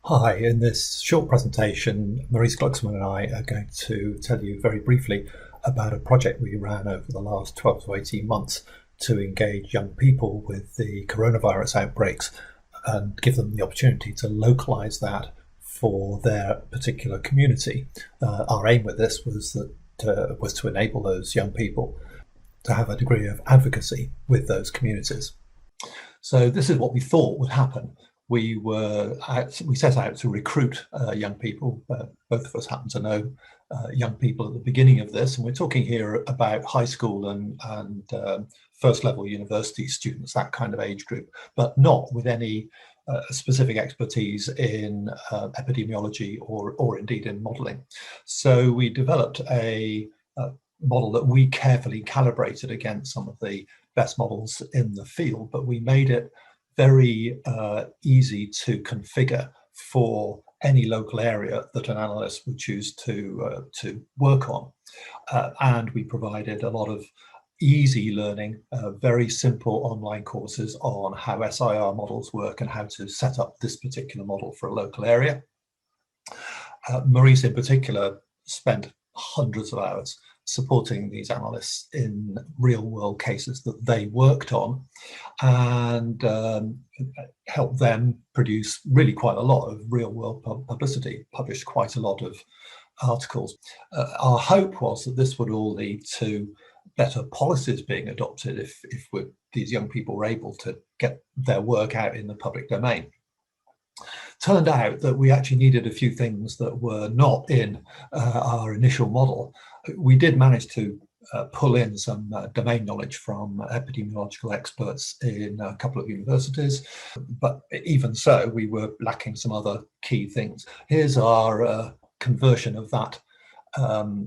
Hi, in this short presentation, Maurice Glucksmann and I are going to tell you very briefly about a project we ran over the last 12 to 18 months to engage young people with the coronavirus outbreaks and give them the opportunity to localize that for their particular community. Our aim with this was to enable those young people to have a degree of advocacy with those communities. So this is what we thought would happen. We set out to recruit young people. Both of us happen to know young people at the beginning of this, and we're talking here about high school and first level university students, that kind of age group, but not with any specific expertise in epidemiology or indeed in modelling. So we developed a model that we carefully calibrated against some of the best models in the field, but we made it very easy to configure for any local area that an analyst would choose to work on. And we provided a lot of easy learning, very simple online courses on how SIR models work and how to set up this particular model for a local area. Maurice in particular spent hundreds of hours supporting these analysts in real world cases that they worked on, and helped them produce really quite a lot of real world publicity, published quite a lot of articles. Our hope was that this would all lead to better policies being adopted if these young people were able to get their work out in the public domain. Turned out that we actually needed a few things that were not in our initial model. We did manage to pull in some domain knowledge from epidemiological experts in a couple of universities, but even so, we were lacking some other key things. Here's our conversion of that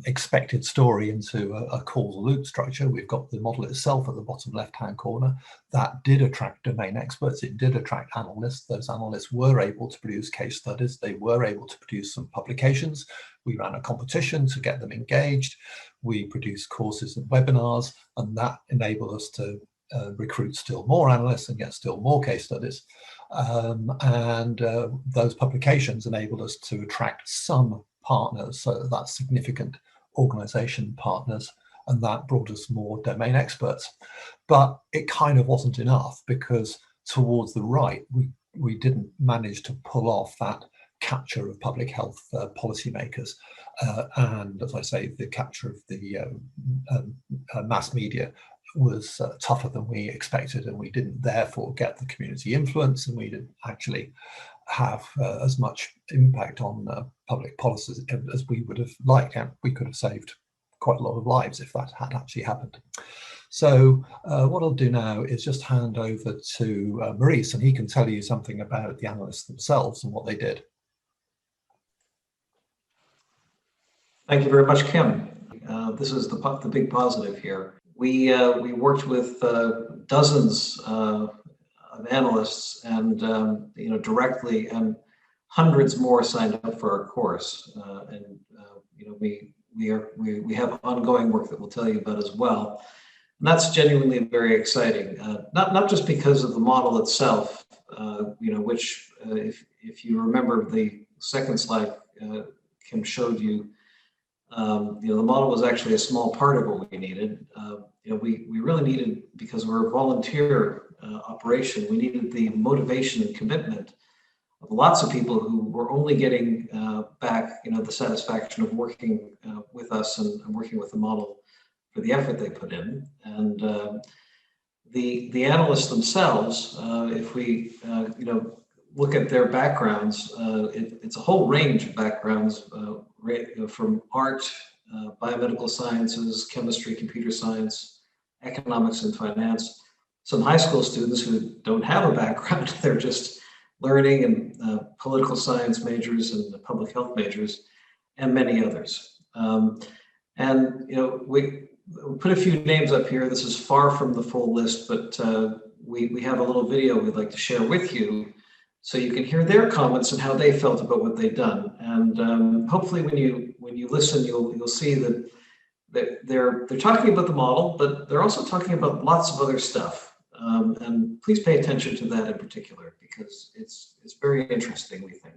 expected story into a causal loop structure. We've got the model itself at the bottom left-hand corner. That did attract domain experts. It did attract analysts. Those analysts were able to produce case studies. They were able to produce some publications. We ran a competition to get them engaged. We produced courses and webinars, and that enabled us to recruit still more analysts and get still more case studies. Those publications enabled us to attract some partners, so that's significant organization partners, and that brought us more domain experts. But it kind of wasn't enough, because towards the right, we didn't manage to pull off that capture of public health policymakers. And as I say, the capture of the mass media was tougher than we expected, and we didn't therefore get the community influence, and we didn't actually have as much impact on public policies as we would have liked, and we could have saved quite a lot of lives if that had actually happened. So what I'll do now is just hand over to Maurice, and he can tell you something about the analysts themselves and what they did. Thank you very much, Kim. This is the big positive here. We worked with dozens of analysts, and directly, and hundreds more signed up for our course. We have ongoing work that we'll tell you about as well. And that's genuinely very exciting. Not just because of the model itself, which if you remember the second slide Kim showed you, the model was actually a small part of what we needed. We really needed, because we're a volunteer operation, we needed the motivation and commitment of lots of people who were only getting back, the satisfaction of working with us and working with the model for the effort they put in. And the analysts themselves, if we look at their backgrounds, it's a whole range of backgrounds, from art, biomedical sciences, chemistry, computer science, economics, and finance. Some high school students who don't have a background, they're just learning, and political science majors and public health majors, and many others. We put a few names up here. This is far from the full list, but we have a little video we'd like to share with you, so you can hear their comments and how they felt about what they've done. And hopefully, when you listen, you'll see that they're talking about the model, but they're also talking about lots of other stuff. And please pay attention to that in particular, because it's very interesting, we think.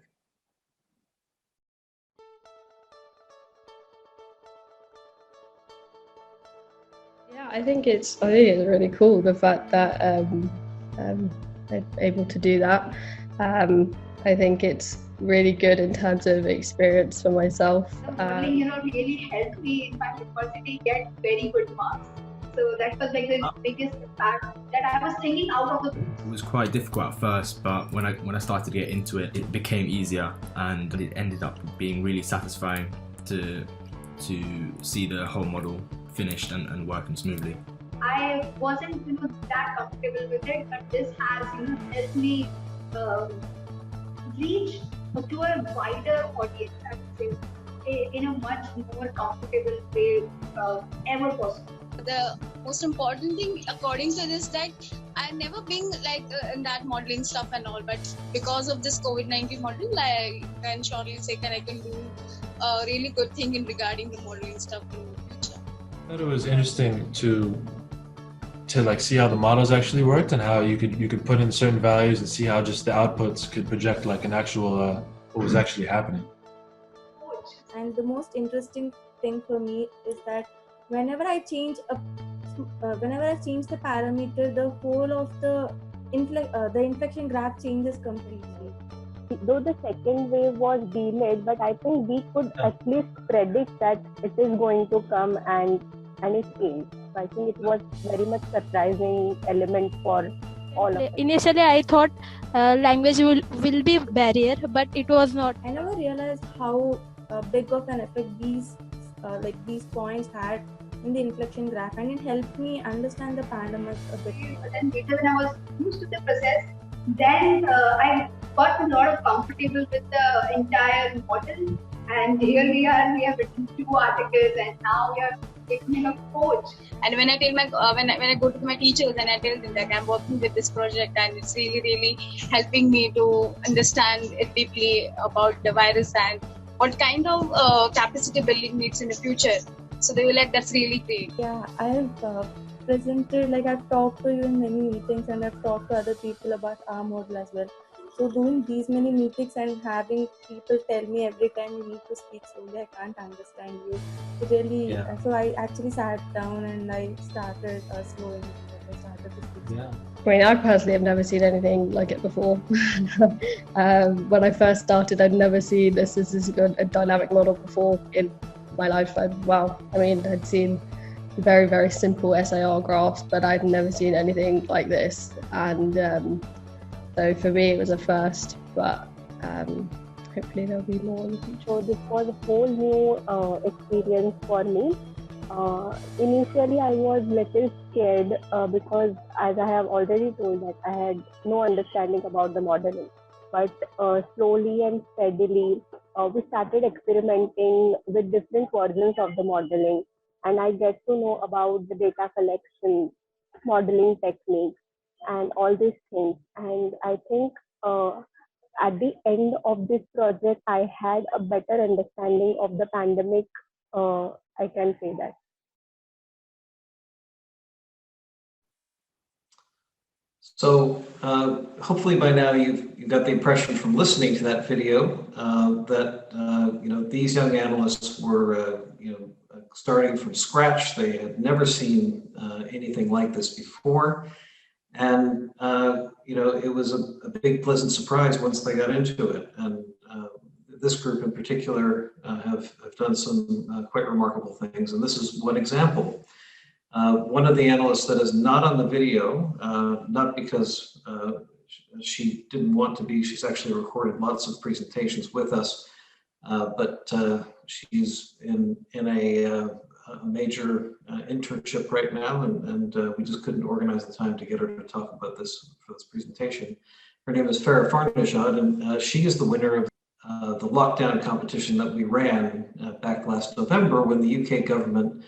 I think it's really cool, the fact that they're able to do that. I think it's really good in terms of experience for myself. Modeling, really helped me in my university get very good marks. So that was like the biggest impact that I was thinking out of the box. It was quite difficult at first, but when I started to get into it, it became easier, and it ended up being really satisfying to see the whole model finished and working smoothly. I wasn't that comfortable with it, but this has helped me reach to a wider audience, I would say, in a much more comfortable way ever possible. The most important thing according to this, that I've never been like in that modeling stuff and all, but because of this COVID-19 model, I can surely say that I can do a really good thing in regarding the modeling stuff in the future. I thought it was interesting to like see how the models actually worked, and how you could put in certain values and see how just the outputs could project like an actual what was actually happening. And the most interesting thing for me is that whenever I change the parameter, the whole of the inflection graph changes completely. Though the second wave was delayed, but I think we could at least predict that it is going to come, and it came. So I think it was very much surprising element for all of us. Initially, I thought language will be barrier, but it was not. I never realized how big of an effect these points had in the inflection graph, and it helped me understand the pandemic a bit. But then later, when I was used to the process, then I got a lot of comfortable with the entire model. And here we are, we have written 2 articles, and now we are becoming a coach. And when I tell when I go to my teachers and I tell them that I'm working with this project, and it's really helping me to understand it deeply about the virus and what kind of capacity building needs in the future. So they were like, that's really great. Yeah, I have presented, I've talked to you in many meetings, and I've talked to other people about our model as well. So doing these many meetings and having people tell me every time you need to speak slowly, I can't understand you. So I actually sat down and I started slowing. I started to speak. Yeah. I mean, I personally have never seen anything like it before. When I first started, I'd never seen this as a dynamic model before in my life. I'd seen very, very simple SAR graphs, but I'd never seen anything like this. And so for me, it was a first, but hopefully there'll be more in the future. So this was a whole new experience for me. Initially, I was little scared because, as I have already told, that I had no understanding about the modeling. But slowly and steadily, we started experimenting with different versions of the modeling, and I get to know about the data collection, modeling techniques, and all these things. And I think at the end of this project, I had a better understanding of the pandemic. I can say that. So hopefully by now you've got the impression from listening to that video that these young analysts were starting from scratch. They had never seen anything like this before, and it was a big pleasant surprise once they got into it. And this group in particular have done some quite remarkable things, and this is one example. One of the analysts that is not on the video, not because she didn't want to be, she's actually recorded lots of presentations with us, but she's in a major internship right now, and we just couldn't organize the time to get her to talk about this for this presentation. Her name is Farah Farnajad, and she is the winner of the lockdown competition that we ran back last November, when the UK government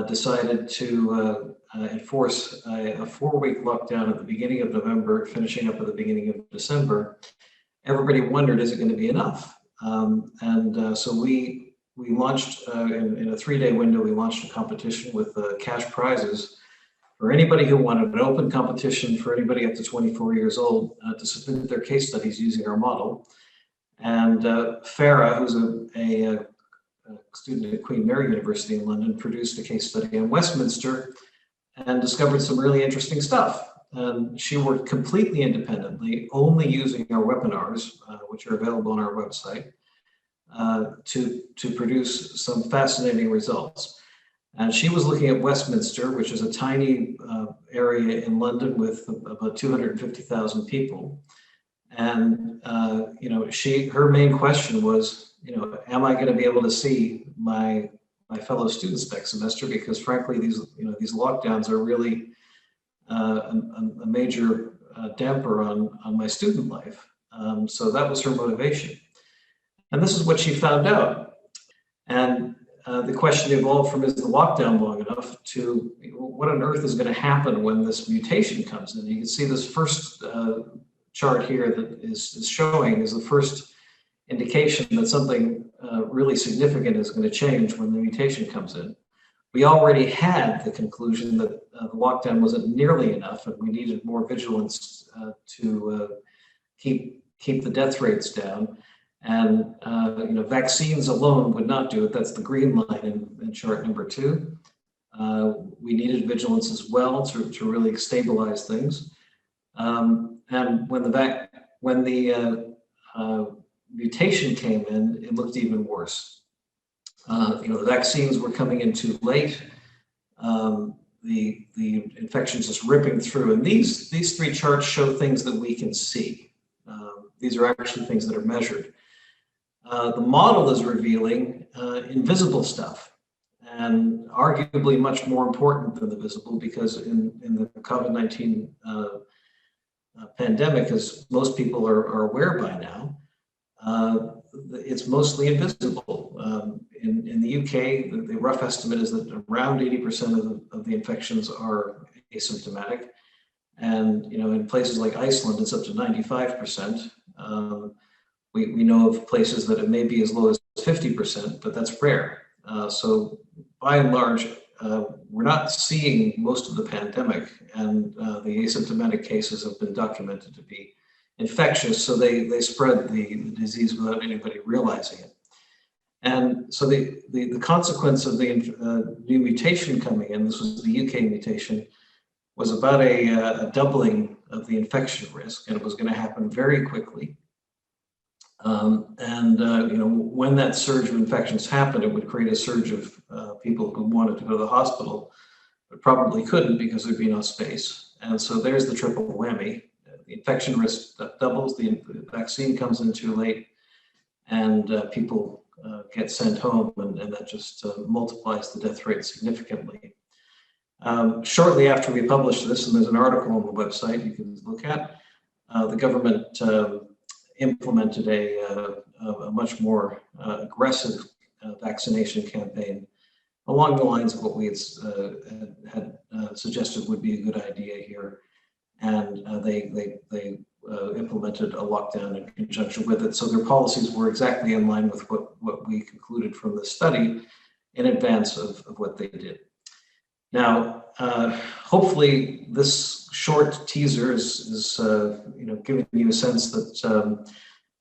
decided to enforce a 4-week lockdown at the beginning of November, finishing up at the beginning of December. Everybody wondered, is it going to be enough? So we launched in a 3-day window. We launched a competition with cash prizes for anybody who wanted, an open competition for anybody up to 24 years old to submit their case studies using our model. And Farah, who's a student at Queen Mary University in London, produced a case study on Westminster and discovered some really interesting stuff. And she worked completely independently, only using our webinars, which are available on our website, to produce some fascinating results. And she was looking at Westminster, which is a tiny area in London with about 250,000 people. And her main question was, am I going to be able to see my fellow students next semester? Because frankly, these lockdowns are really a major damper on my student life. So that was her motivation. And this is what she found out. And the question evolved from, is the lockdown long enough, to what on earth is going to happen when this mutation comes in? You can see this first chart here that is showing is the first indication that something really significant is going to change when the mutation comes in. We already had the conclusion that the lockdown wasn't nearly enough, and we needed more vigilance to keep the death rates down. And vaccines alone would not do it. That's the green line in chart number 2. We needed vigilance as well to really stabilize things. And when the mutation came in, it looked even worse. The vaccines were coming in too late. The infections just ripping through. And these 3 charts show things that we can see. These are actually things that are measured. The model is revealing invisible stuff, and arguably much more important than the visible, because in the COVID-19 pandemic, as most people are aware by now, it's mostly invisible. In the UK, the rough estimate is that around 80% of the infections are asymptomatic. And in places like Iceland, it's up to 95%. We know of places that it may be as low as 50%, but that's rare. So by and large, we're not seeing most of the pandemic, and the asymptomatic cases have been documented to be infectious, so they spread the disease without anybody realizing it. And so the consequence of the new mutation coming in, this was the UK mutation, was about a doubling of the infection risk, and it was going to happen very quickly. When that surge of infections happened, it would create a surge of people who wanted to go to the hospital, but probably couldn't because there'd be no space. And so there's the triple whammy. The infection risk doubles, the vaccine comes in too late, and people get sent home, and that just multiplies the death rate significantly. Shortly after we published this, and there's an article on the website you can look at, the government implemented a much more aggressive vaccination campaign along the lines of what we had suggested would be a good idea here. And they implemented a lockdown in conjunction with it. So their policies were exactly in line with what we concluded from the study in advance of what they did. Now, hopefully this short teaser is giving you a sense that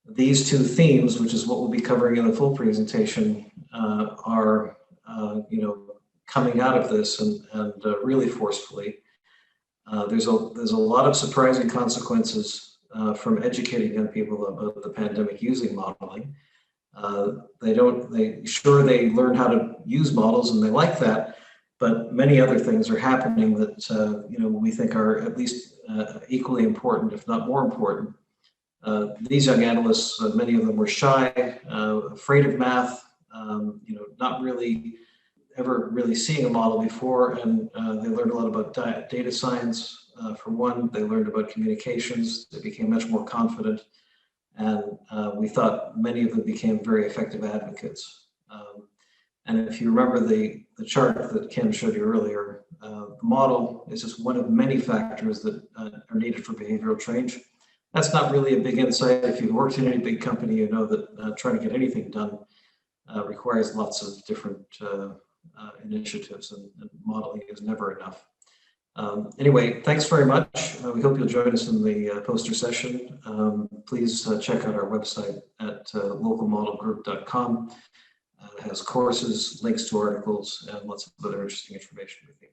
these 2 themes, which is what we'll be covering in the full presentation, are coming out of this and really forcefully. There's a lot of surprising consequences from educating young people about the pandemic using modeling. They learn how to use models, and they like that. But many other things are happening that we think are at least equally important, if not more important. These young analysts, many of them were shy, afraid of math, not really ever really seeing a model before, and they learned a lot about data science. For one, they learned about communications. They became much more confident, and we thought many of them became very effective advocates. And if you remember the chart that Ken showed you earlier, the model is just one of many factors that are needed for behavioral change. That's not really a big insight. If you've worked in any big company, you know that trying to get anything done requires lots of different initiatives, and modeling is never enough. Anyway, thanks very much. We hope you'll join us in the poster session. Please check out our website at localmodelgroup.com. It has courses, links to articles, and lots of other interesting information with you.